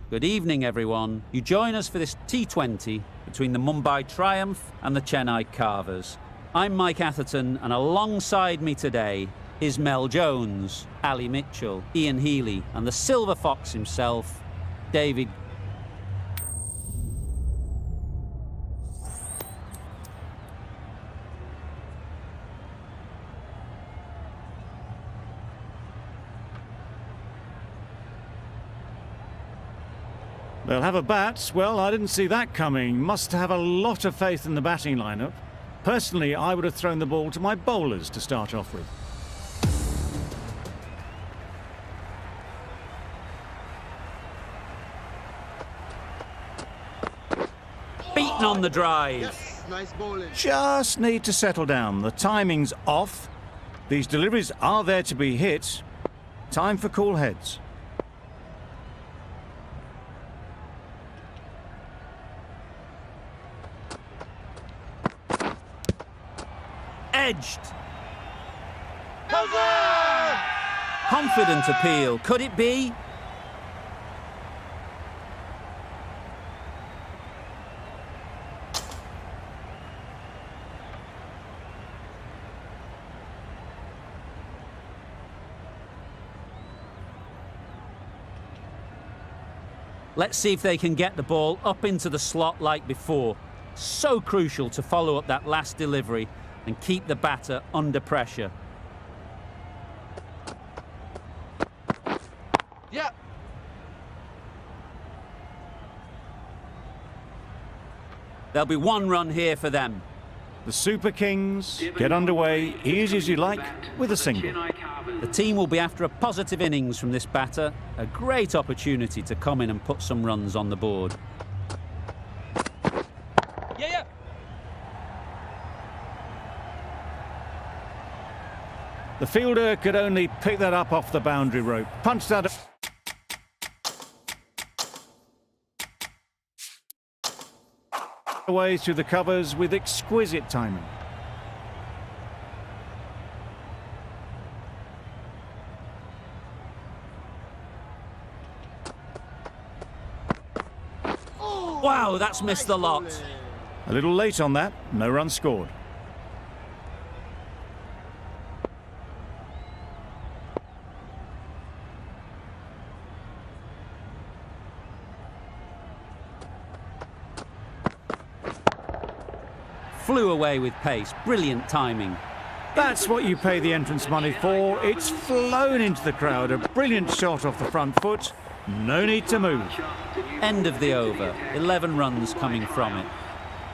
Good evening, everyone. You join us for this T20 between the Mumbai Triumph and the Chennai Carvers. I'm Mike Atherton, and alongside me today is Mel Jones, Ali Mitchell, Ian Healy, and the Silver Fox himself, David. They'll have a bat. Well, I didn't see that coming. Must have a lot of faith in the batting lineup. Personally, I would have thrown the ball to my bowlers to start off with. Beaten on the drive. Yes, nice bowling. Just need to settle down. The timing's off. These deliveries are there to be hit. Time for cool heads. Edged. Confident appeal. Could it be? Let's see if they can get the ball up into the slot like before. So crucial to follow up that last delivery and keep the batter under pressure. Yeah. There'll be one run here for them. The Super Kings get underway, easy as you like, with a single. The team will be after a positive innings from this batter. A great opportunity to come in and put some runs on the board. Yeah. The fielder could only pick that up off the boundary rope. Punched that away through the covers with exquisite timing. Wow, that's missed the lot. A little late on that, no run scored. Flew away with pace. Brilliant timing. That's what you pay the entrance money for. It's flown into the crowd. A brilliant shot off the front foot. No need to move. End of the over. 11 runs coming from it.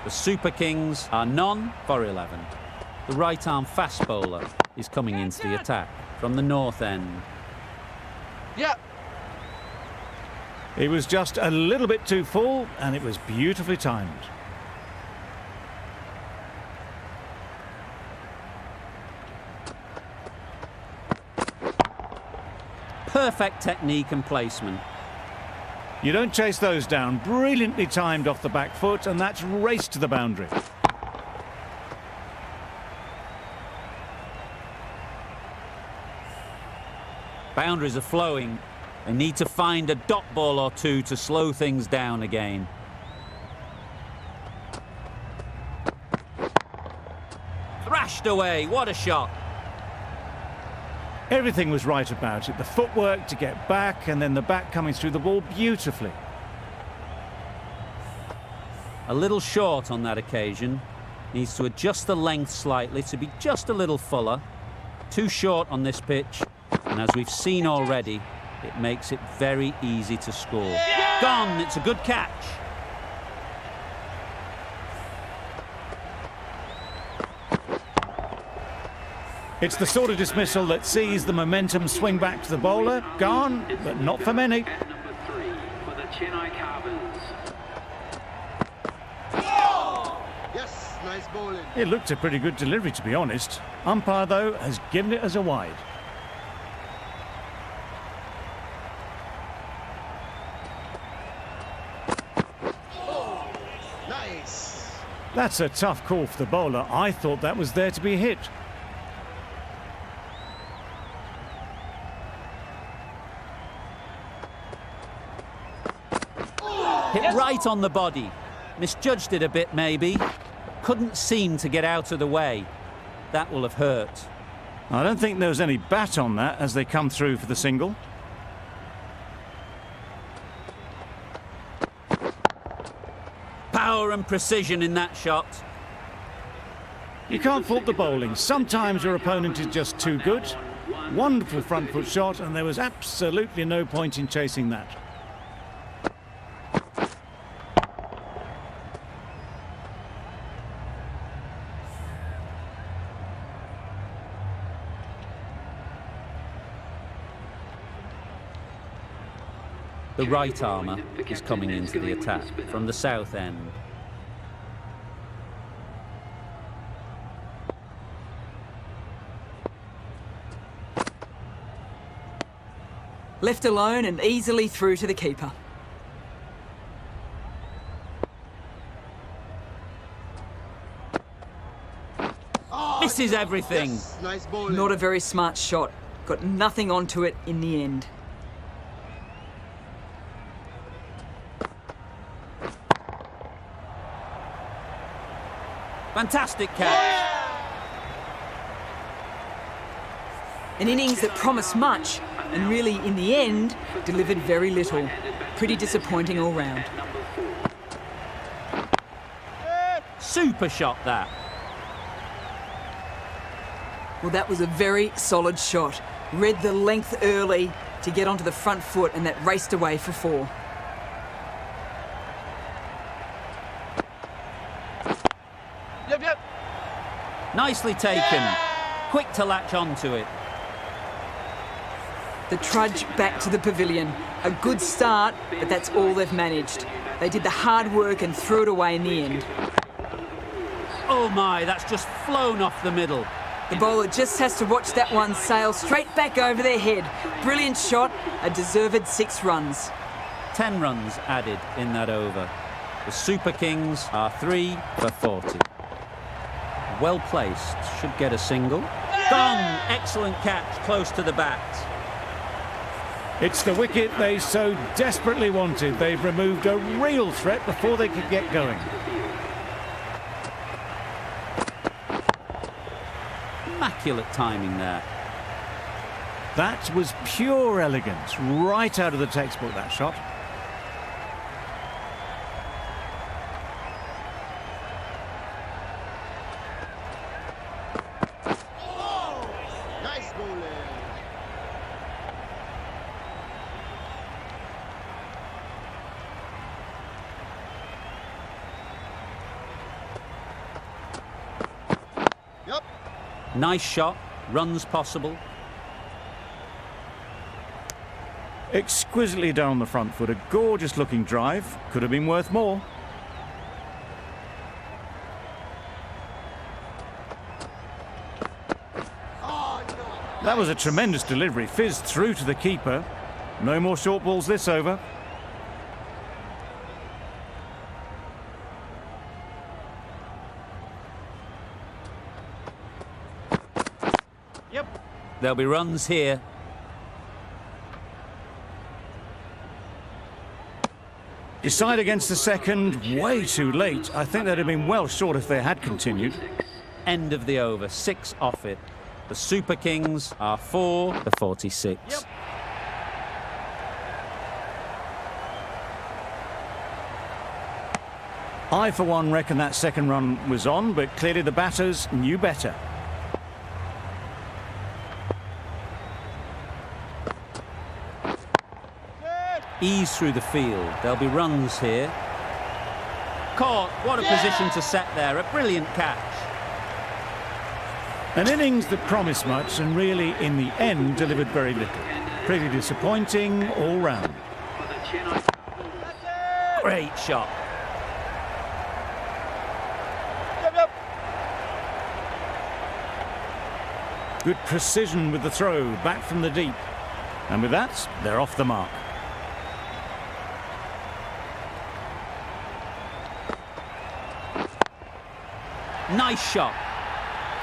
The Super Kings are none for 11. The right-arm fast bowler is coming into the attack from the north end. Yeah. It was just a little bit too full, and it was beautifully timed. Perfect technique and placement. You don't chase those down. Brilliantly timed off the back foot, and that's raced to the boundary. Boundaries are flowing. They need to find a dot ball or two to slow things down again. Thrashed away. What a shot. Everything was right about it. The footwork to get back, and then the bat coming through the ball beautifully. A little short on that occasion. Needs to adjust the length slightly to be just a little fuller. Too short on this pitch. And as we've seen already, it makes it very easy to score. Yeah! Gone. It's a good catch. It's the sort of dismissal that sees the momentum swing back to the bowler. Gone, but not for many. At number 3 for the Chennai Carvers. Yes, nice bowling. It looked a pretty good delivery, to be honest. Umpire, though, has given it as a wide. Nice. That's a tough call for the bowler. I thought that was there to be hit. Hit right on the body. Misjudged it a bit, maybe. Couldn't seem to get out of the way. That will have hurt. I don't think there was any bat on that as they come through for the single. Power and precision in that shot. You can't fault the bowling. Sometimes your opponent is just too good. Wonderful front foot shot, and there was absolutely no point in chasing that. The right armour is coming into the attack from the south end. Left alone and easily through to the keeper. Misses everything. Yes, nice bowling. Not a very smart shot. Got nothing onto it in the end. Fantastic catch. An innings that promised much and really, in the end, delivered very little. Pretty disappointing all round. Super shot, that. Well, that was a very solid shot. Read the length early to get onto the front foot, and that raced away for 4. Yep. Nicely taken. Quick to latch onto it. The trudge back to the pavilion. A good start, but that's all they've managed. They did the hard work and threw it away in the end. Oh my, that's just flown off the middle. The bowler just has to watch that one sail straight back over their head. Brilliant shot, a deserved 6 runs. 10 runs added in that over. The Super Kings are 3 for 40. Well placed, should get a single. Gone! Excellent catch, close to the bat. It's the wicket they so desperately wanted. They've removed a real threat before they could get going. Immaculate timing there. That was pure elegance, right out of the textbook, that shot. Nice bowling. Yep. Nice shot, runs possible. Exquisitely down the front foot, a gorgeous looking drive. Could have been worth more. That was a tremendous delivery, fizzed through to the keeper. No more short balls this over. There'll be runs here. Decide against the second, way too late. I think they'd have been well short if they had continued. End of the over, 6 off it. The Super Kings are 4 for 46. I, for one, reckon that second run was on, but clearly the batters knew better. Ease through the field. There'll be runs here. Caught. What a position to set there. A brilliant catch. An innings that promised much and really, in the end, delivered very little. Pretty disappointing all round. Great shot. Good precision with the throw, back from the deep. And with that, they're off the mark. Nice shot.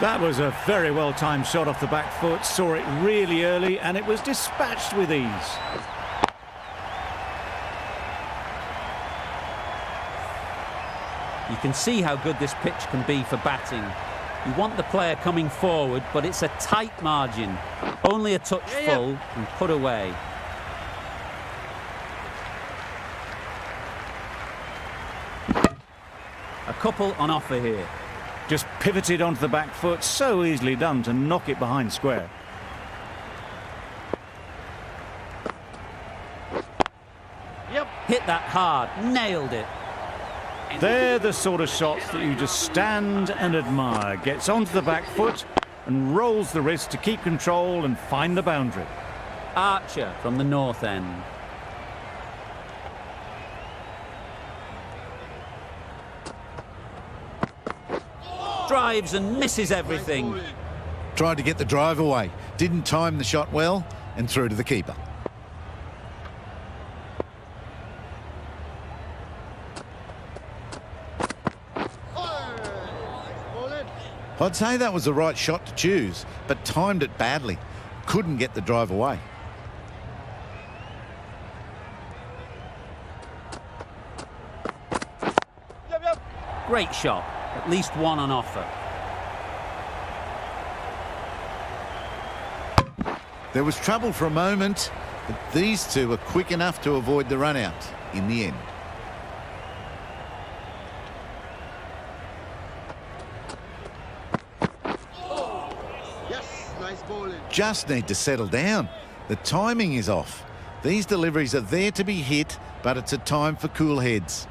That was a very well-timed shot off the back foot. Saw it really early, and it was dispatched with ease. You can see how good this pitch can be for batting. You want the player coming forward, but it's a tight margin. Only a touch full and put away. A couple on offer here. Just pivoted onto the back foot, so easily done to knock it behind square. Hit that hard, nailed it. They're the sort of shots that you just stand and admire. Gets onto the back foot and rolls the wrist to keep control and find the boundary. Archer from the north end. Drives and misses everything. Tried to get the drive away. Didn't time the shot well and through to the keeper. I'd say that was the right shot to choose, but timed it badly. Couldn't get the drive away. Great shot. At least one on offer. There was trouble for a moment, but these two were quick enough to avoid the run out in the end. Just need to settle down. The timing is off. These deliveries are there to be hit, but it's a time for cool heads.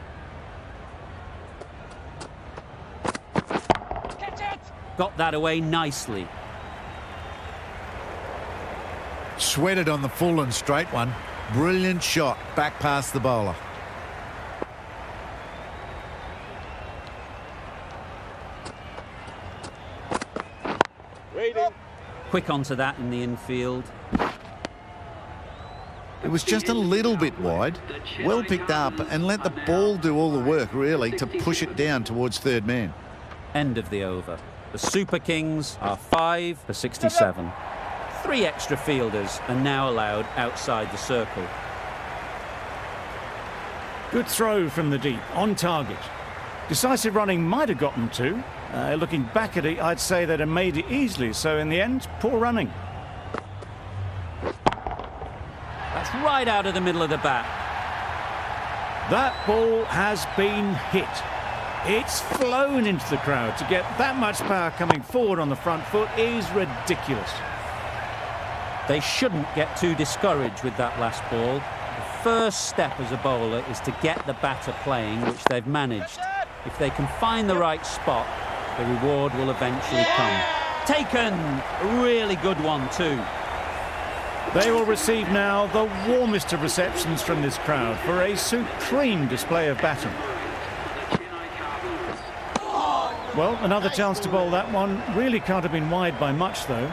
Got that away nicely. Sweated on the full and straight one. Brilliant shot back past the bowler. Quick onto that in the infield. It was just a little bit wide. Well picked up and let the ball do all the work, really, to push it down towards third man. End of the over. The Super Kings are 5 for 67. 3 extra fielders are now allowed outside the circle. Good throw from the deep, on target. Decisive running might have gotten 2. Looking back at it, I'd say they'd have made it easily, so in the end, poor running. That's right out of the middle of the bat. That ball has been hit. It's flown into the crowd. To get that much power coming forward on the front foot is ridiculous. They shouldn't get too discouraged with that last ball. The first step as a bowler is to get the batter playing, which they've managed. If they can find the right spot, the reward will eventually come. Taken! A really good one too. They will receive now the warmest of receptions from this crowd for a supreme display of batting. Well, another chance to bowl that one. Really can't have been wide by much, though.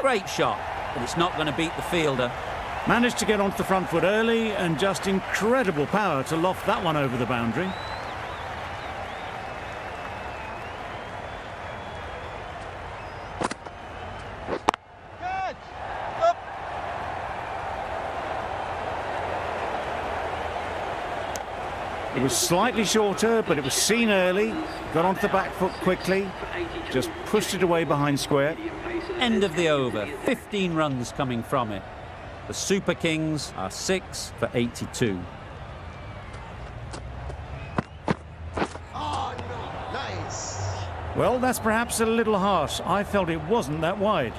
Great shot, but it's not going to beat the fielder. Managed to get onto the front foot early and just incredible power to loft that one over the boundary. It was slightly shorter, but it was seen early. Got onto the back foot quickly. Just pushed it away behind square. End of the over. 15 runs coming from it. The Super Kings are 6 for 82. Well, that's perhaps a little harsh. I felt it wasn't that wide.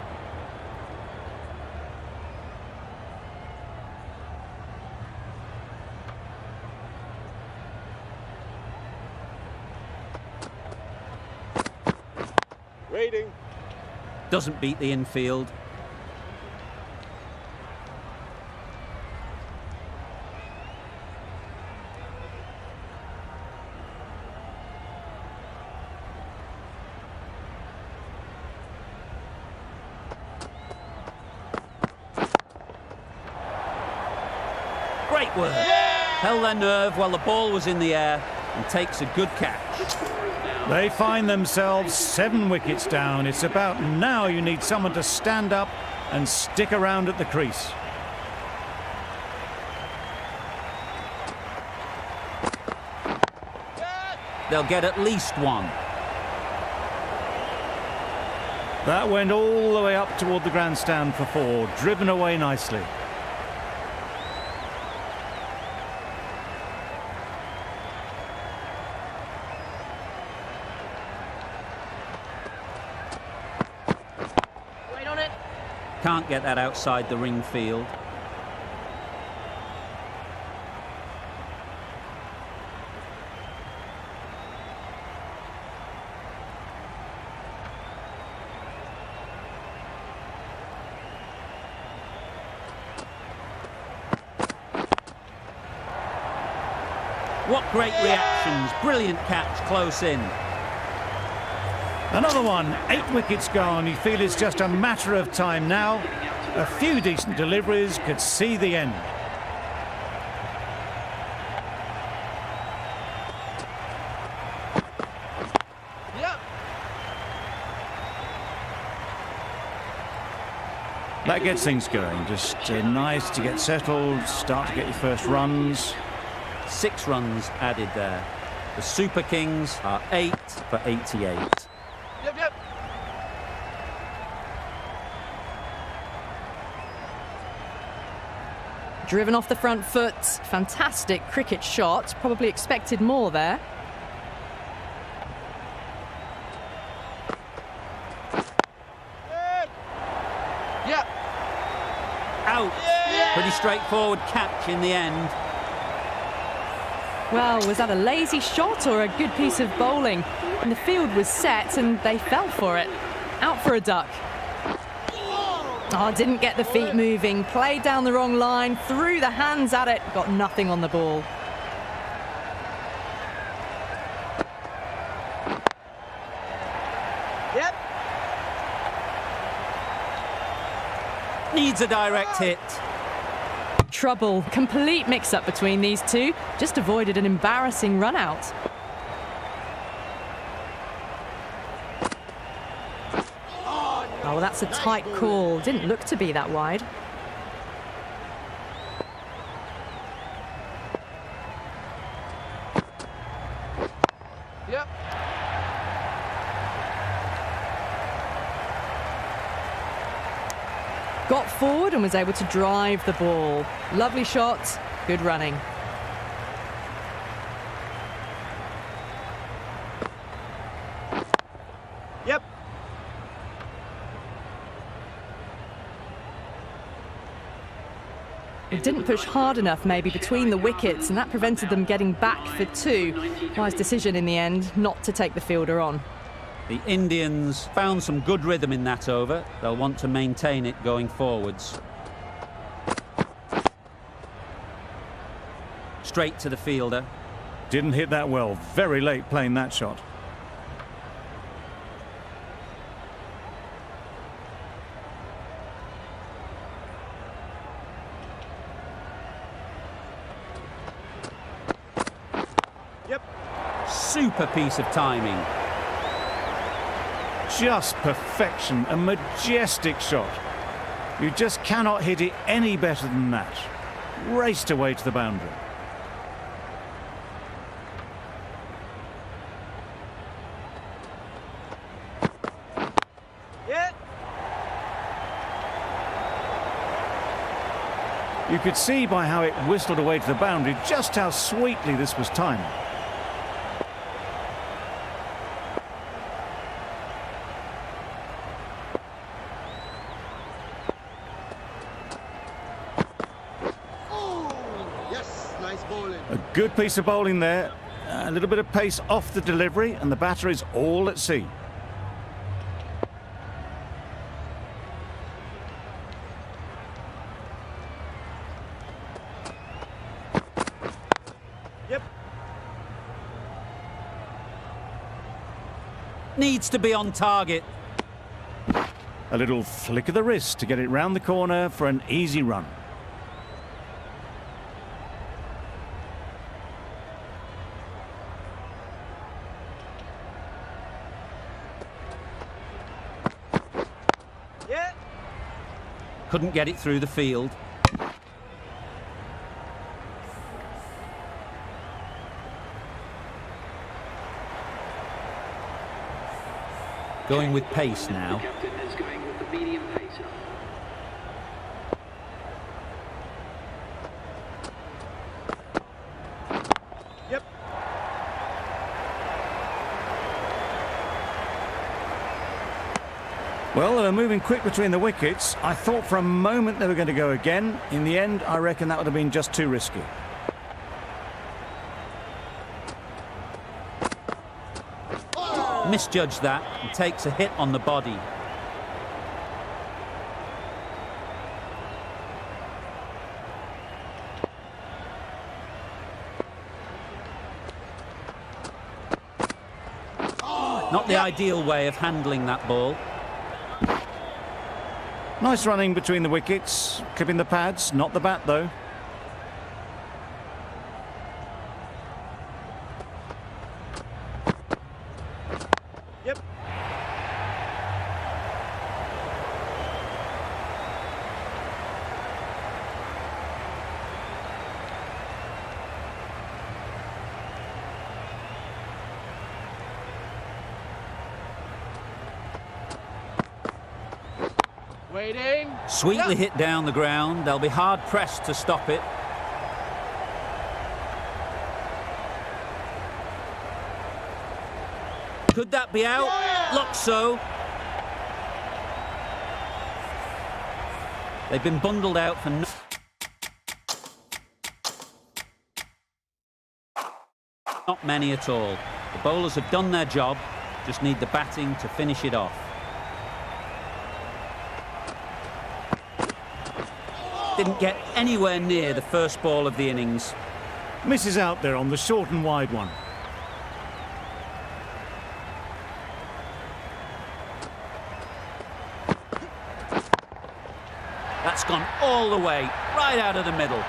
Waiting. Doesn't beat the infield. Great work. Held their nerve while the ball was in the air and takes a good catch. They find themselves 7 wickets down. It's about now you need someone to stand up and stick around at the crease. They'll get at least one. That went all the way up toward the grandstand for 4, driven away nicely. Wait on it. Can't get that outside the ring field. What great reactions. Brilliant catch close in. Another one, 8 wickets gone. You feel it's just a matter of time now. A few decent deliveries could see the end. Yep. That gets things going. Just nice to get settled, start to get your first runs. 6 runs added there. The Super Kings are 8 for 88. Yep. Driven off the front foot. Fantastic cricket shot. Probably expected more there. Yep. Out. Pretty straightforward catch in the end. Well, was that a lazy shot or a good piece of bowling? And the field was set and they fell for it. Out for a duck. Oh, didn't get the feet moving. Played down the wrong line, threw the hands at it, got nothing on the ball. Yep. Needs a direct hit. Trouble. Complete mix-up between these two. Just avoided an embarrassing run-out. Oh, that's a tight call. Didn't look to be that wide. Yep. Got forward and was able to drive the ball. Lovely shot, good running. Yep. It didn't push hard enough maybe between the wickets, and that prevented them getting back for 2. Wise decision in the end not to take the fielder on. The Indians found some good rhythm in that over. They'll want to maintain it going forwards. Straight to the fielder. Didn't hit that well. Very late playing that shot. Yep. Super piece of timing. Just perfection, a majestic shot. You just cannot hit it any better than that. Raced away to the boundary. Yep. You could see by how it whistled away to the boundary just how sweetly this was timed. Yes. Nice bowling. A good piece of bowling there. A little bit of pace off the delivery, and the batter is all at sea. Yep. Needs to be on target. A little flick of the wrist to get it round the corner for an easy run. Couldn't get it through the field. Going with pace now. The captain is going with the medium pacer. Yep. Well, they were moving quick between the wickets. I thought for a moment they were going to go again. In the end, I reckon that would have been just too risky. Misjudged that and takes a hit on the body. Not the ideal way of handling that ball. Nice running between the wickets, clipping the pads, not the bat though. Yep. Waiting. Sweetly hit down the ground. They'll be hard pressed to stop it. Could that be out? Looks so. They've been bundled out for not many at all. The bowlers have done their job, just need the batting to finish it off. Didn't get anywhere near the first ball of the innings. Misses out there on the short and wide one. That's gone all the way, right out of the middle.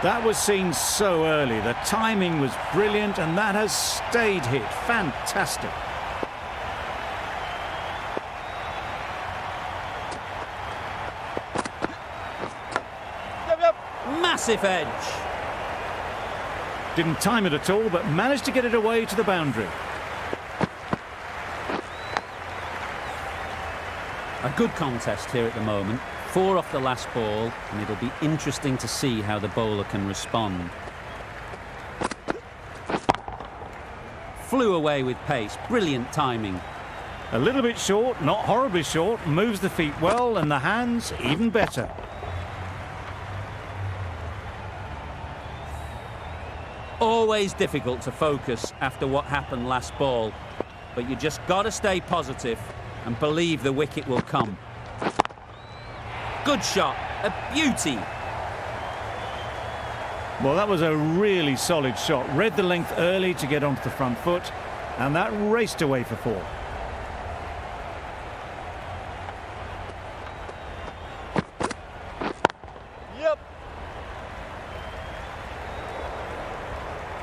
That was seen so early. The timing was brilliant and that has stayed hit. Fantastic. Massive edge. Didn't time it at all, but managed to get it away to the boundary. A good contest here at the moment. 4 off the last ball, and it'll be interesting to see how the bowler can respond. Flew away with pace. Brilliant timing. A little bit short, not horribly short, moves the feet well and the hands even better. Always difficult to focus after what happened last ball, but you just got to stay positive and believe the wicket will come. Good shot, a beauty. Well, that was a really solid shot. Read the length early to get onto the front foot, and that raced away for 4. Yep.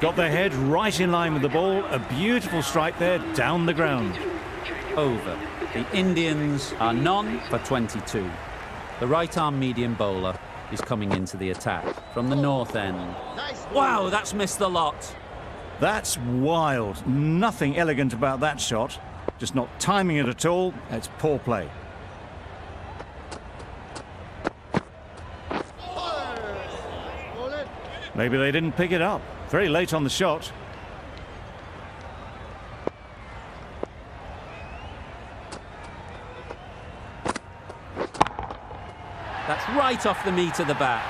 Got their head right in line with the ball. A beautiful strike there, down the ground. Over. The Indians are none for 22. The right-arm medium bowler is coming into the attack from the north end. Nice. Wow, that's missed the lot. That's wild. Nothing elegant about that shot. Just not timing it at all. It's poor play. Maybe they didn't pick it up. Very late on the shot. That's right off the meat of the bat.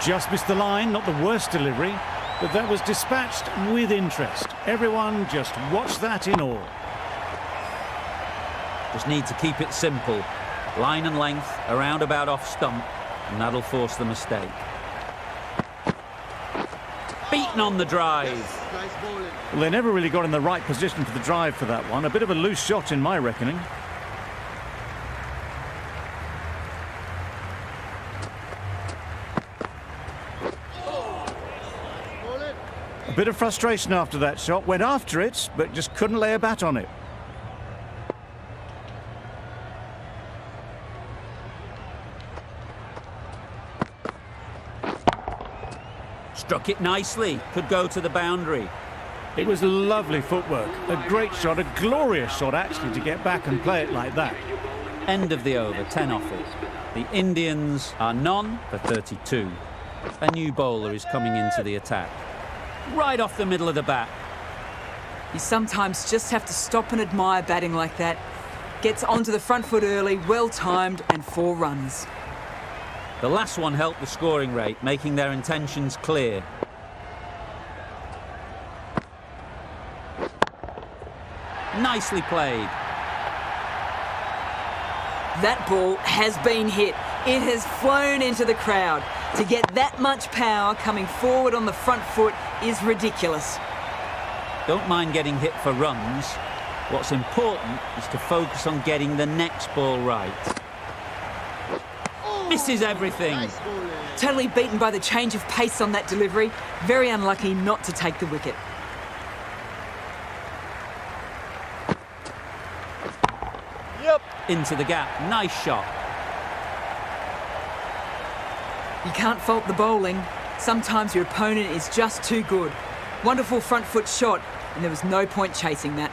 Just missed the line, not the worst delivery, but that was dispatched with interest. Everyone just watched that in awe. Just need to keep it simple. Line and length, around about off stump, and that'll force the mistake. Beaten on the drive. Nice bowling. Well, they never really got in the right position for the drive for that one. A bit of a loose shot in my reckoning. A bit of frustration after that shot. Went after it, but just couldn't lay a bat on it. Struck it nicely. Could go to the boundary. It was lovely footwork. A great shot, a glorious shot actually, to get back and play it like that. End of the over, 10 off it. The Indians are none for 32. A new bowler is coming into the attack. Right off the middle of the bat. You sometimes just have to stop and admire batting like that. Gets onto the front foot early, well timed, and 4 runs. The last one helped the scoring rate, making their intentions clear. Nicely played. That ball has been hit. It has flown into the crowd. To get that much power coming forward on the front foot is ridiculous. Don't mind getting hit for runs. What's important is to focus on getting the next ball right. Misses everything. Nice bowling. Totally beaten by the change of pace on that delivery. Very unlucky not to take the wicket. Yep. Into the gap. Nice shot. You can't fault the bowling. Sometimes your opponent is just too good. Wonderful front foot shot, and there was no point chasing that.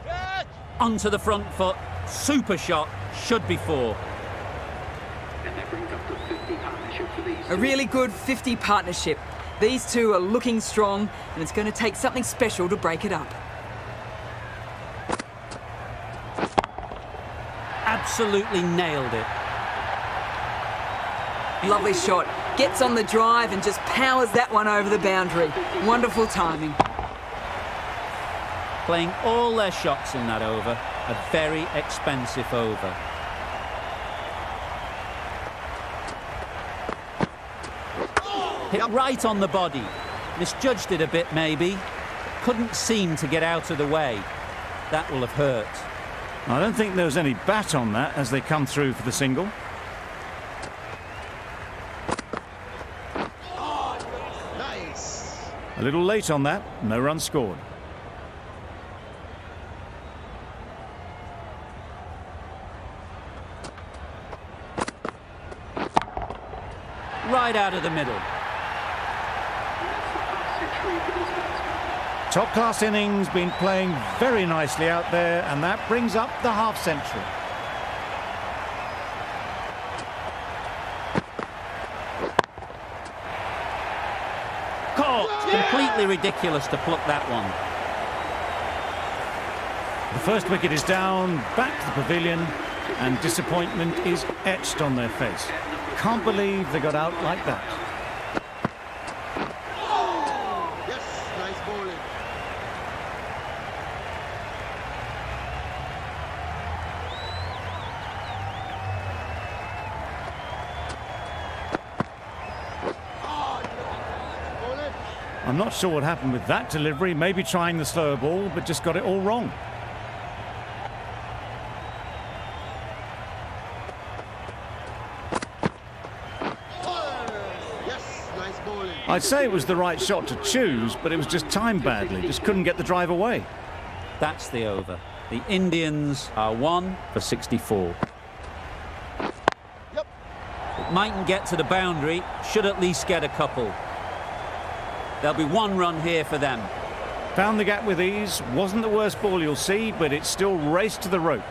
Catch. Onto the front foot. Super shot. Should be 4. And that brings up the 50 partnership for these. A really good 50 partnership. These two are looking strong, and it's going to take something special to break it up. Absolutely nailed it. Lovely shot. Gets on the drive and just powers that one over the boundary. Wonderful timing. Playing all their shots in that over. A very expensive over. Hit right on the body. Misjudged it a bit, maybe. Couldn't seem to get out of the way. That will have hurt. I don't think there was any bat on that as they come through for the single. Nice. A little late on that, no run scored. Right out of the middle. Top class innings, been playing very nicely out there, and that brings up the half century. Caught! Completely ridiculous to pluck that one. The first wicket is down, back to the pavilion, and disappointment is etched on their face. Can't believe they got out like that. Yes, nice bowling. Bowling. I'm not sure what happened with that delivery, maybe trying the slower ball, but just got it all wrong. Yes, nice bowling. I'd say it was the right shot to choose, but it was just timed badly. Just couldn't get the drive away. That's the over. The Indians are 1 for 64. Yep. It mightn't get to the boundary, should at least get a couple. There'll be 1 run here for them. Found the gap with ease. Wasn't the worst ball you'll see, but it still raced to the rope.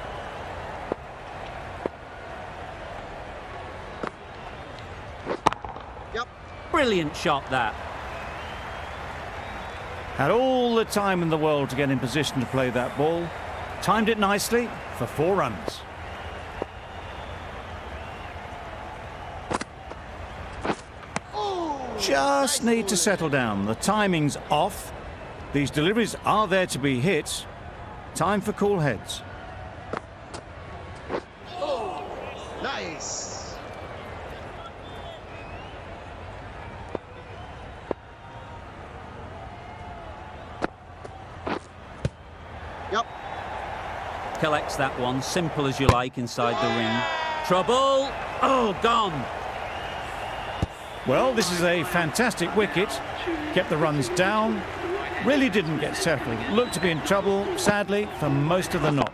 Yep. Brilliant shot, that. Had all the time in the world to get in position to play that ball. Timed it nicely for 4 runs. Just need to settle down. The timing's off. These deliveries are there to be hit. Time for cool heads. Nice. Yep. Collects that one, simple as you like, inside the ring. Trouble! Oh, gone! Well, this is a fantastic wicket. Kept the runs down. Really didn't get settled. Looked to be in trouble, sadly, for most of the knock.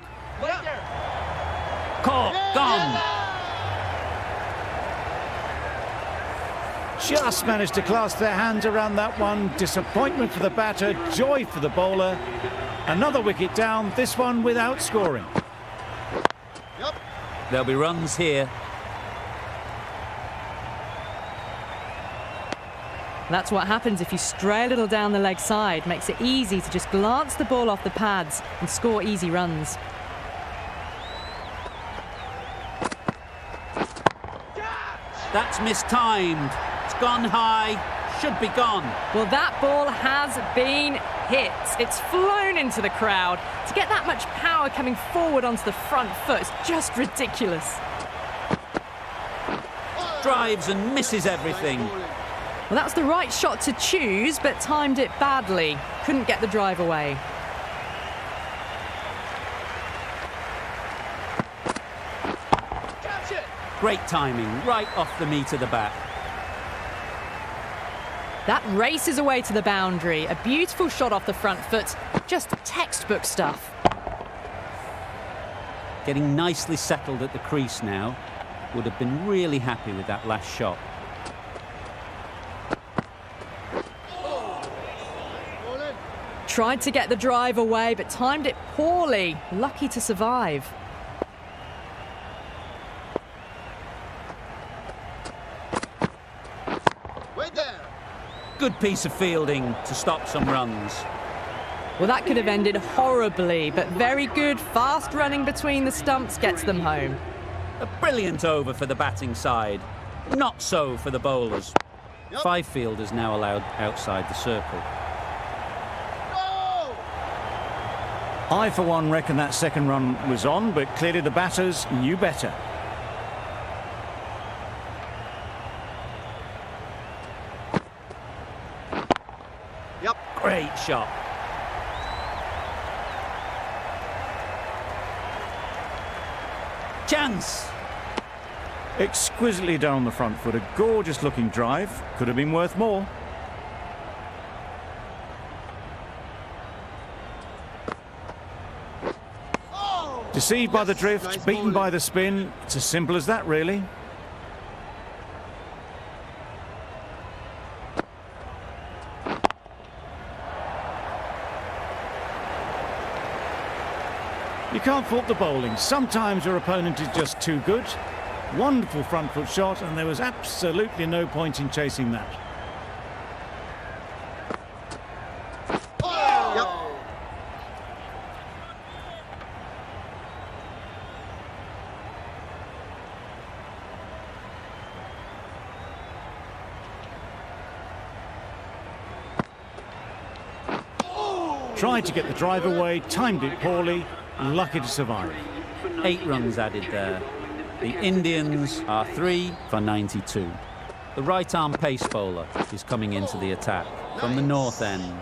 Caught! Gone! just managed to clasp their hands around that one. Disappointment for the batter, joy for the bowler. Another wicket down, this one without scoring. Yep. There'll be runs here. That's what happens if you stray a little down the leg side. Makes it easy to just glance the ball off the pads and score easy runs. That's mistimed. It's gone high. Should be gone. Well, that ball has been hit. It's flown into the crowd. To get that much power coming forward onto the front foot is just ridiculous. Drives and misses everything. Nice bowling. Well, that was the right shot to choose, but timed it badly. Couldn't get the drive away. Catch it. Great timing, right off the meat of the bat. That races away to the boundary. A beautiful shot off the front foot. Just textbook stuff. Getting nicely settled at the crease now. Would have been really happy with that last shot. Bowling. Tried to get the drive away, but timed it poorly. Lucky to survive. Wait there. Good piece of fielding to stop some runs. Well, that could have ended horribly, but very good, fast running between the stumps gets them home. A brilliant over for the batting side. Not so for the bowlers. Yep. 5 fielders now allowed outside the circle. No. I, for one, reckon that second run was on, but clearly the batters knew better. Yep. Great shot. Chance. Exquisitely done on the front foot. A gorgeous looking drive. Could have been worth more. Oh. Deceived by the Yes, drift, nice beaten bowling. by the spin. It's as simple as that, really. You can't fault the bowling. Sometimes your opponent is just too good. Wonderful front foot shot, and there was absolutely no point in chasing that. Yep. Tried to get the drive away, timed it poorly, lucky to survive. 8 runs added there. The Indians are 3 for 92. The right-arm pace bowler is coming into the attack from the north end.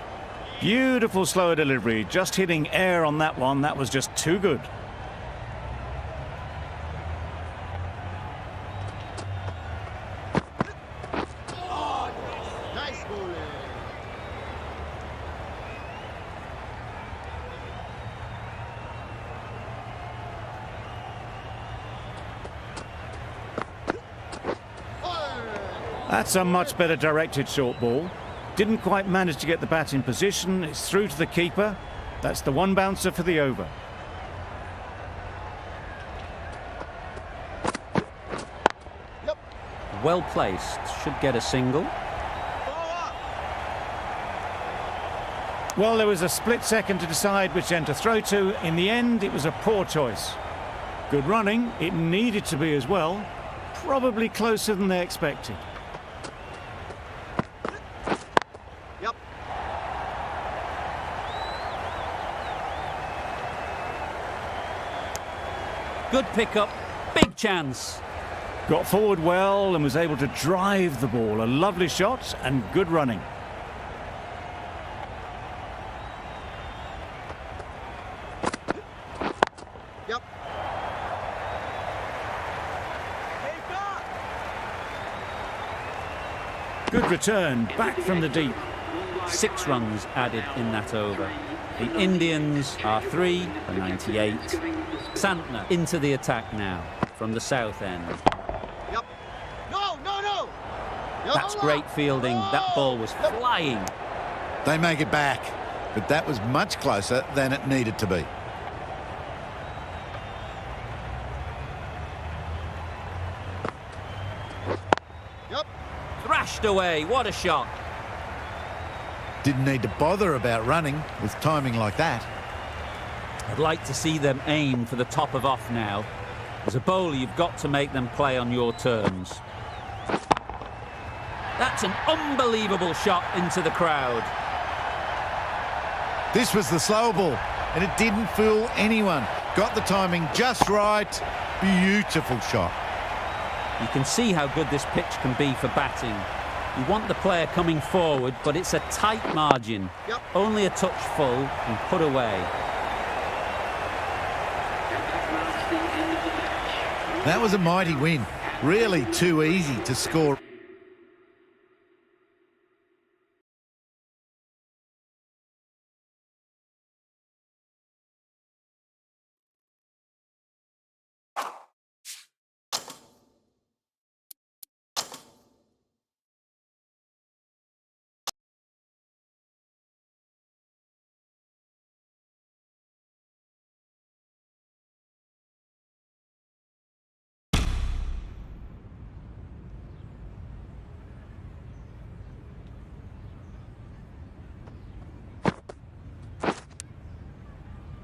Beautiful slower delivery, just hitting air on that one. That was just too good. Nice bowling. That's a much better directed short ball. Didn't quite manage to get the bat in position. It's through to the keeper. That's the one bouncer for the over. Yep. Well placed, should get a single. Well, there was a split second to decide which end to throw to. In the end, it was a poor choice. Good running. It needed to be as well. Probably closer than they expected. Yep. Good pickup, big chance. Got forward well and was able to drive the ball. A lovely shot and good running. Yep. Good return, back from the deep. 6 runs added in that over. The Indians are 3 for 98. Santner into the attack now from the south end. Yep. No, no, no. That's great fielding. That ball was flying. They make it back, but that was much closer than it needed to be. Yep. Thrashed away. What a shot. Didn't need to bother about running with timing like that. I'd like to see them aim for the top of off now. As a bowler, you've got to make them play on your terms. That's an unbelievable shot into the crowd. This was the slower ball, and it didn't fool anyone. Got the timing just right. Beautiful shot. You can see how good this pitch can be for batting. You want the player coming forward, but it's a tight margin. Yep. Only a touch full and put away. That was a mighty win. Really too easy to score.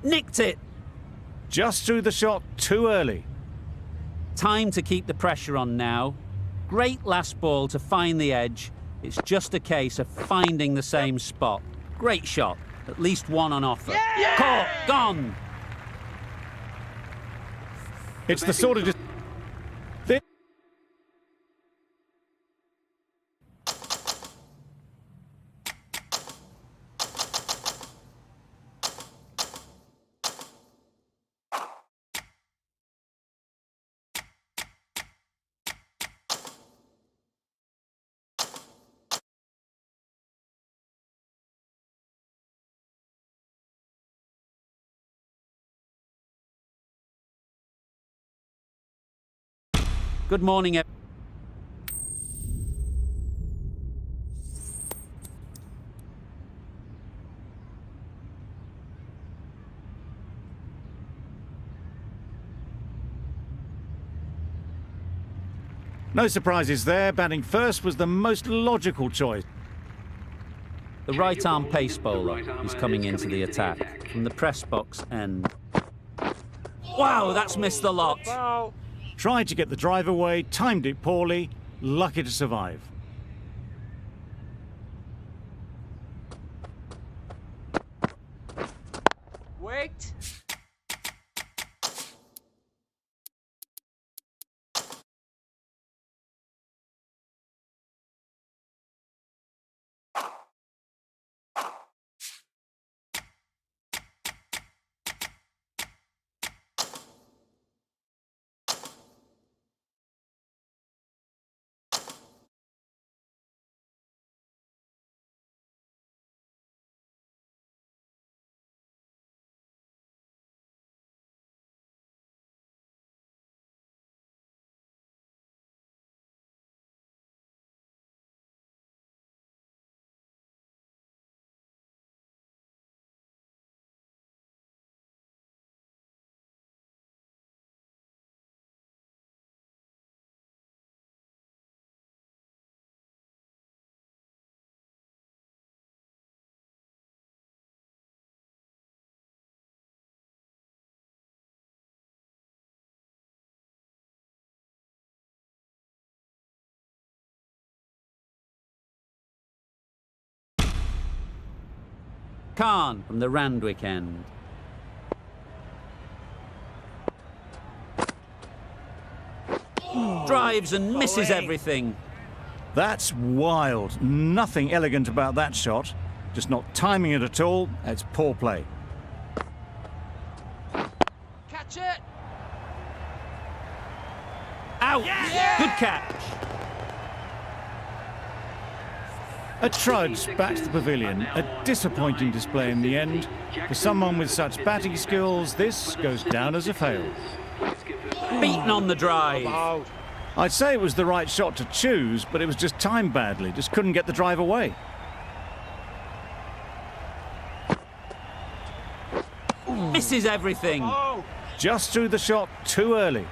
Nicked it. Just threw the shot too early. Time to keep the pressure on now. Great last ball to find the edge. It's just a case of finding the same spot. Great shot. At least one on offer. Yeah! Caught. Gone. It's the sort of... This... Good morning, No surprises there. Batting first was the most logical choice. The right-arm pace bowler is coming into the attack from the press box end. Wow, that's missed the lot. Tried to get the drive away, timed it poorly, lucky to survive. Worked. Khan from the Randwick end. Drives and misses everything. That's wild. Nothing elegant about that shot. Just not timing it at all. It's poor play. Catch it. Out. Yeah! Good catch. A trudge back to the pavilion. A disappointing display in the end. For someone with such batting skills, this goes down as a fail. Beaten on the drive. I'd say it was the right shot to choose, but it was just timed badly. Just couldn't get the drive away. Misses everything. Just threw the shot too early.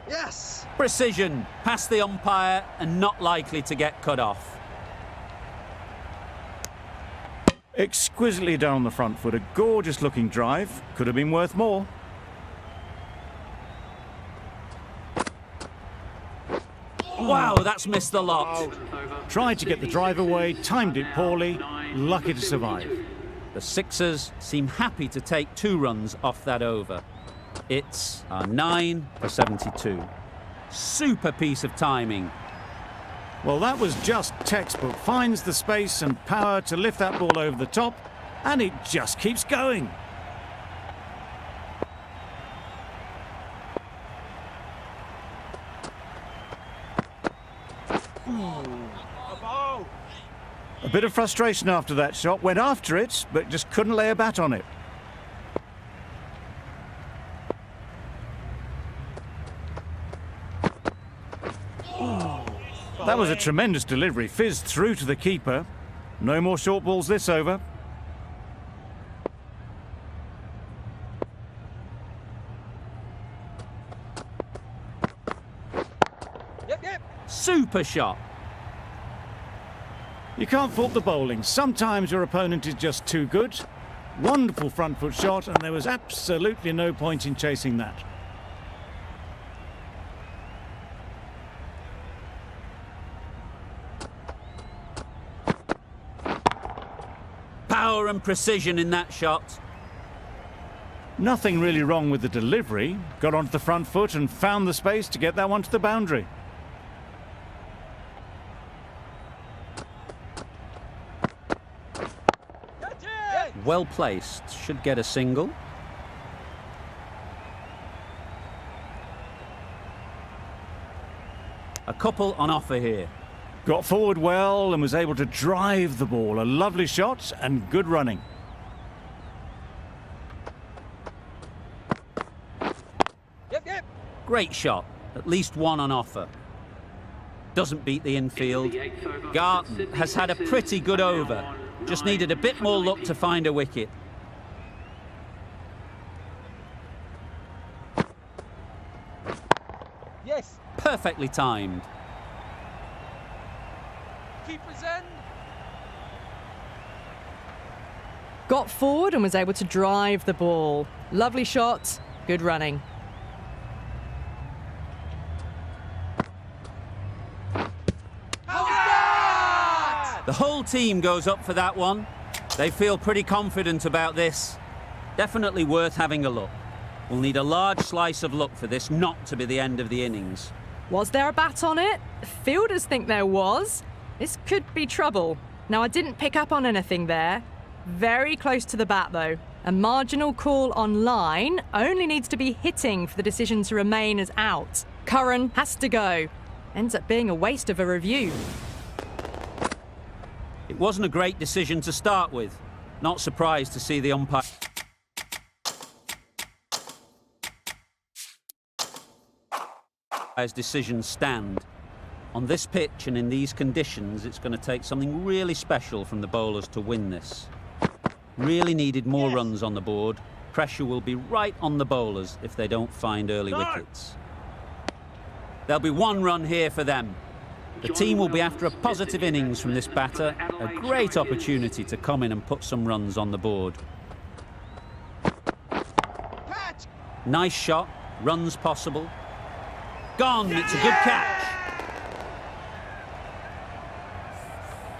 Yes! Precision, past the umpire and not likely to get cut off. Exquisitely down the front foot, a gorgeous looking drive. Could have been worth more. Wow, that's missed the lot. Tried to get the drive away, timed it poorly, lucky to survive. The Sixers seem happy to take 2 runs off that over. It's a 9 for 72. Super piece of timing. Well, that was just textbook. Finds the space and power to lift that ball over the top, and it just keeps going. A bit of frustration after that shot. Went after it, but just couldn't lay a bat on it. That was a tremendous delivery. Fizzed through to the keeper. No more short balls this over. Yep. Super shot. You can't fault the bowling. Sometimes your opponent is just too good. Wonderful front foot shot, and there was absolutely no point in chasing that. Power and precision in that shot. Nothing really wrong with the delivery. Got onto the front foot and found the space to get that one to the boundary. Well placed. Should get a single. A couple on offer here. Got forward well and was able to drive the ball. A lovely shot and good running. Yep. Great shot. At least 1 on offer. Doesn't beat the infield. Garton has had a pretty good over. Just needed a bit more luck to find a wicket. Yes. Perfectly timed. Keeper's end. Got forward and was able to drive the ball. Lovely shot, good running. The whole team goes up for that one. They feel pretty confident about this. Definitely worth having a look. We'll need a large slice of luck for this not to be the end of the innings. Was there a bat on it? Fielders think there was. This could be trouble. Now, I didn't pick up on anything there. Very close to the bat, though. A marginal call on line only needs to be hitting for the decision to remain as out. Curran has to go. Ends up being a waste of a review. It wasn't a great decision to start with. Not surprised to see the umpire's decision stand. On this pitch and in these conditions, it's going to take something really special from the bowlers to win this. Really needed more runs on the board. Pressure will be right on the bowlers if they don't find early wickets. There'll be 1 run here for them. The team will be after a positive innings from this batter. A great opportunity to come in and put some runs on the board. Catch. Nice shot. Runs possible. Gone. It's a good catch.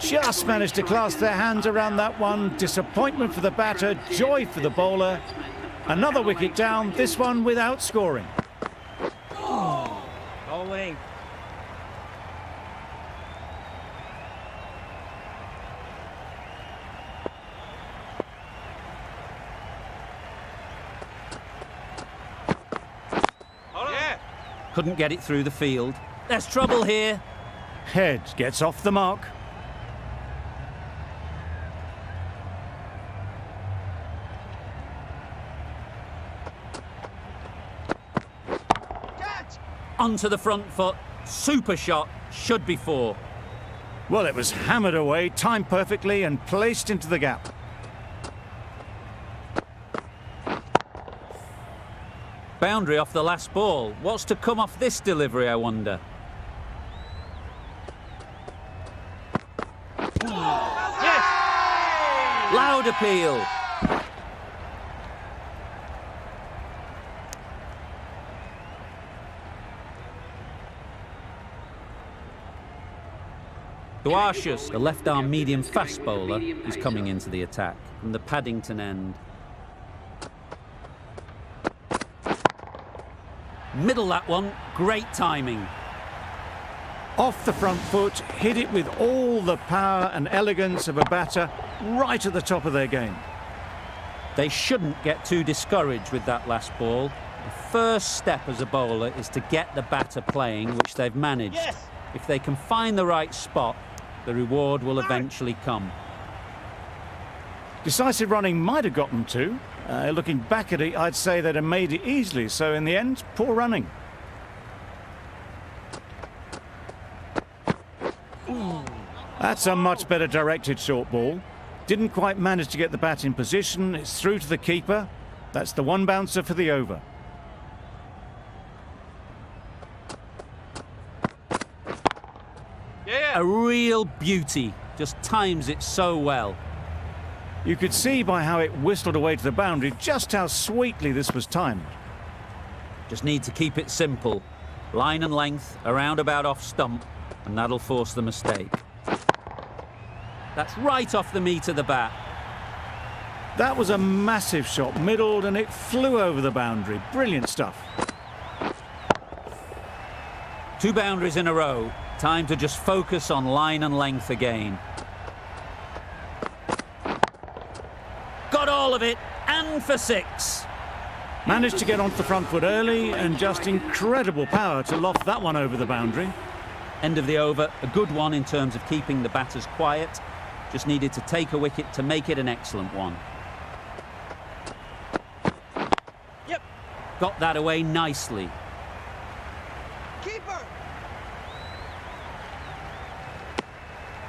Just managed to clasp their hands around that one. Disappointment for the batter, joy for the bowler. Another wicket down, this one without scoring. Bowling. Couldn't get it through the field. There's trouble here. Head gets off the mark. Onto the front foot. Super shot. Should be 4. Well, it was hammered away, timed perfectly and placed into the gap. Boundary off the last ball. What's to come off this delivery, I wonder? Loud appeal. Duarcius, the left-arm medium fast bowler, is coming into the attack from the Paddington end. Middle that one, great timing. Off the front foot, hit it with all the power and elegance of a batter right at the top of their game. They shouldn't get too discouraged with that last ball. The first step as a bowler is to get the batter playing, which they've managed. Yes. If they can find the right spot, the reward will eventually come. Decisive running might have got them to. Looking back at it, I'd say they'd have made it easily. So in the end, poor running. That's a much better directed short ball. Didn't quite manage to get the bat in position. It's through to the keeper. That's the one bouncer for the over. Yeah. A real beauty, just times it so well. You could see by how it whistled away to the boundary just how sweetly this was timed. Just need to keep it simple. Line and length, a roundabout off stump, and that'll force the mistake. That's right off the meat of the bat. That was a massive shot, middled, and it flew over the boundary. Brilliant stuff. 2 boundaries in a row. Time to just focus on line and length again. Got all of it, and for 6. Managed to get onto the front foot early, and just incredible power to loft that one over the boundary. End of the over, a good one in terms of keeping the batters quiet. Just needed to take a wicket to make it an excellent one. Yep. Got that away nicely. Keeper.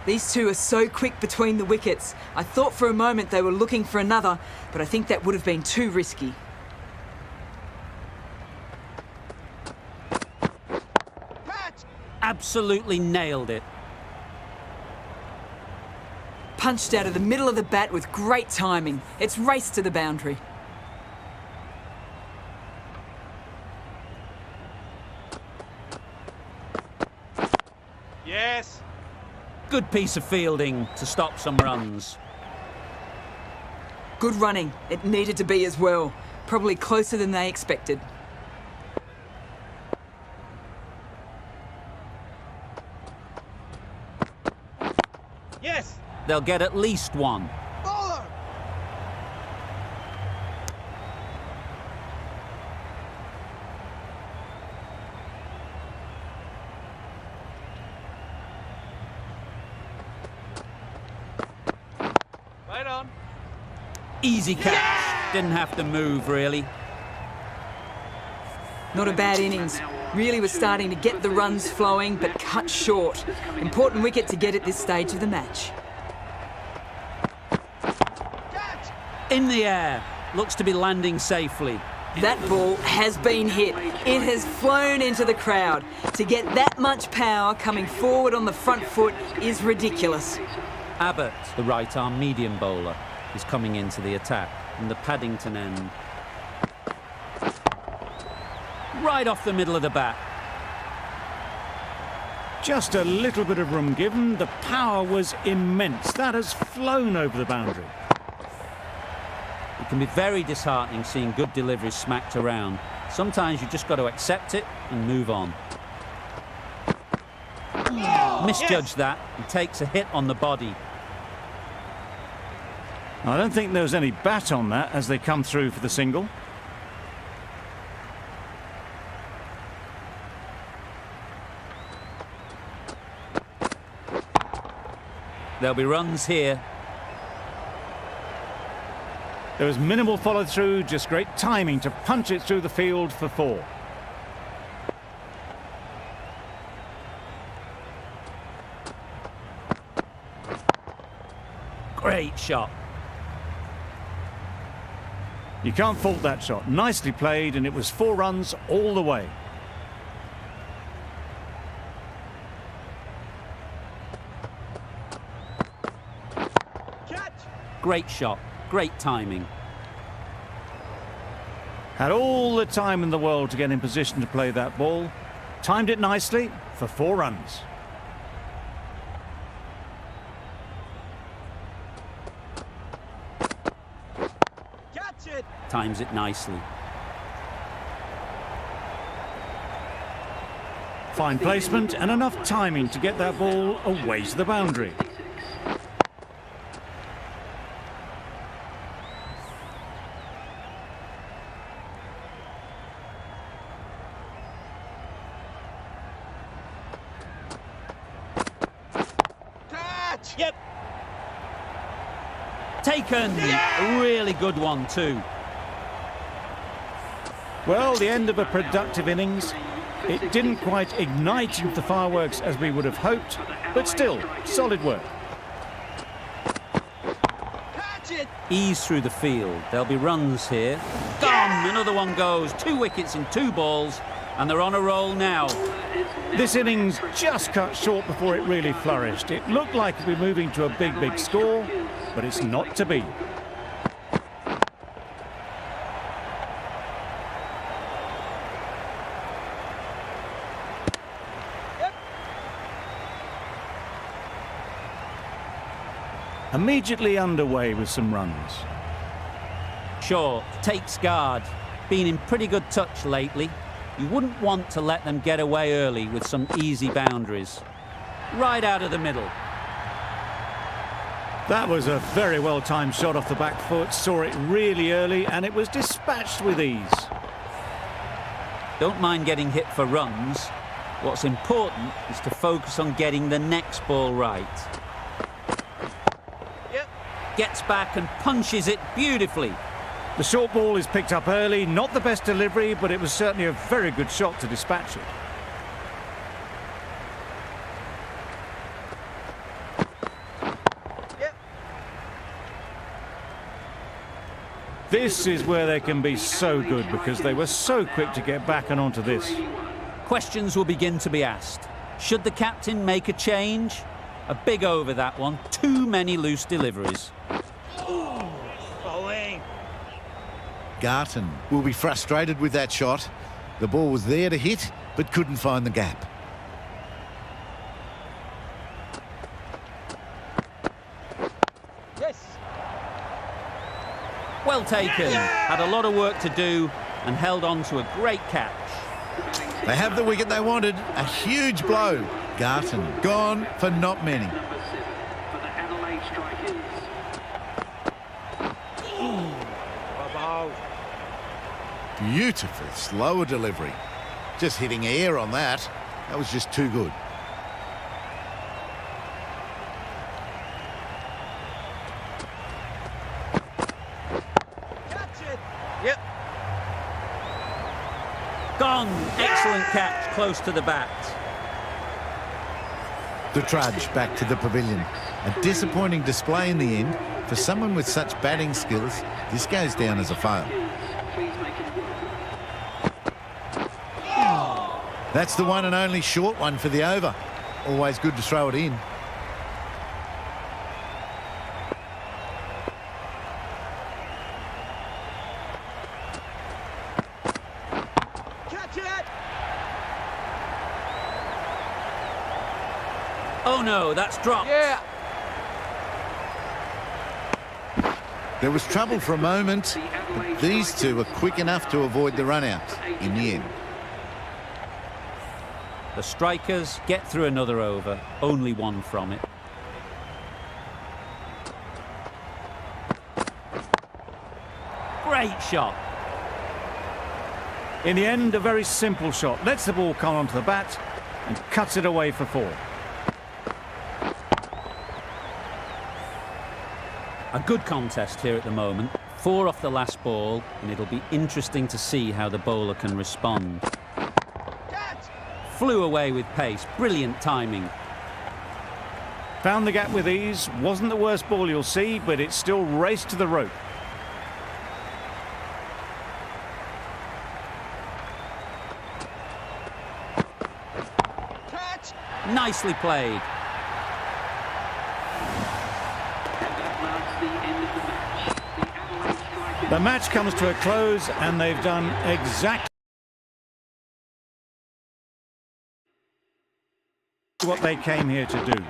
These two are so quick between the wickets. I thought for a moment they were looking for another, but I think that would have been too risky. Catch. Absolutely nailed it. Punched out of the middle of the bat with great timing. It's raced to the boundary. Yes. Good piece of fielding to stop some runs. Good running. It needed to be as well. Probably closer than they expected. Yes. They'll get at least 1. Bowler. Right on. Easy catch. Didn't have to move, really. Not a bad innings. Really was starting to get the runs flowing, but cut short. Important wicket to get at this stage of the match. Catch. In the air. Looks to be landing safely. That ball has been hit. It has flown into the crowd. To get that much power coming forward on the front foot is ridiculous. Abbott, the right-arm medium bowler, is coming into the attack from the Paddington end. Right off the middle of the bat. Just a little bit of room given. The power was immense. That has flown over the boundary. It can be very disheartening seeing good deliveries smacked around. Sometimes you just got to accept it and move on. Misjudged that. He takes a hit on the body. I don't think there was any bat on that as they come through for the single. There'll be runs here. There was minimal follow-through, just great timing to punch it through the field for 4. shot. You can't fault that shot. Nicely played, and it was 4 runs all the way. Catch! Great shot, great timing. Had all the time in the world to get in position to play that ball. Timed it nicely for 4 runs. Catch it! Times it nicely. Fine placement and enough timing to get that ball away to the boundary. Catch! Yep. Taken. A really good one too. Well, the end of a productive innings. It didn't quite ignite into the fireworks as we would have hoped, but still, solid work. Catch it! Ease through the field. There'll be runs here. Gone. Another one goes. 2 wickets in 2 balls, and they're on a roll now. This innings just cut short before it really flourished. It looked like it'd be moving to a big score, but it's not to be. Immediately underway with some runs. Short, takes guard. Been in pretty good touch lately. You wouldn't want to let them get away early with some easy boundaries. Right out of the middle. That was a very well-timed shot off the back foot. Saw it really early and it was dispatched with ease. Don't mind getting hit for runs. What's important is to focus on getting the next ball right. Yep. Gets back and punches it beautifully. The short ball is picked up early. Not the best delivery, but it was certainly a very good shot to dispatch it. Yep. This is where they can be so good because they were so quick to get back and onto this. Questions will begin to be asked. Should the captain make a change? A big over that one. Too many loose deliveries. Bowling. Garton will be frustrated with that shot. The ball was there to hit, but couldn't find the gap. Yes. Well taken. Had a lot of work to do and held on to a great catch. They have the wicket they wanted. A huge blow. Garton gone for not many. Number 7 for the Adelaide Strikers. Bravo. Beautiful slower delivery. Just hitting air on that. That was just too good. Catch it. Yep. Gone. Excellent catch close to the bat. The trudge back to the pavilion. A disappointing display in the end. For someone with such batting skills, this goes down as a fail. Please make it work. That's the one and only short one for the over. Always good to throw it in. Catch it. Oh no, that's dropped. Yeah. There was trouble for a moment, but these two were quick enough to avoid the run out in the end. The strikers get through another over, only one from it. Great shot. In the end, a very simple shot. Lets the ball come onto the bat and cuts it away for 4. A good contest here at the moment. 4 off the last ball, and it'll be interesting to see how the bowler can respond. Catch. Flew away with pace. Brilliant timing. Found the gap with ease. Wasn't the worst ball you'll see, but it still raced to the rope. Catch! Nicely played. And that marks the end of the match. The Adelaide Strikers... The match comes to a close, and they've done exactly what they came here to do.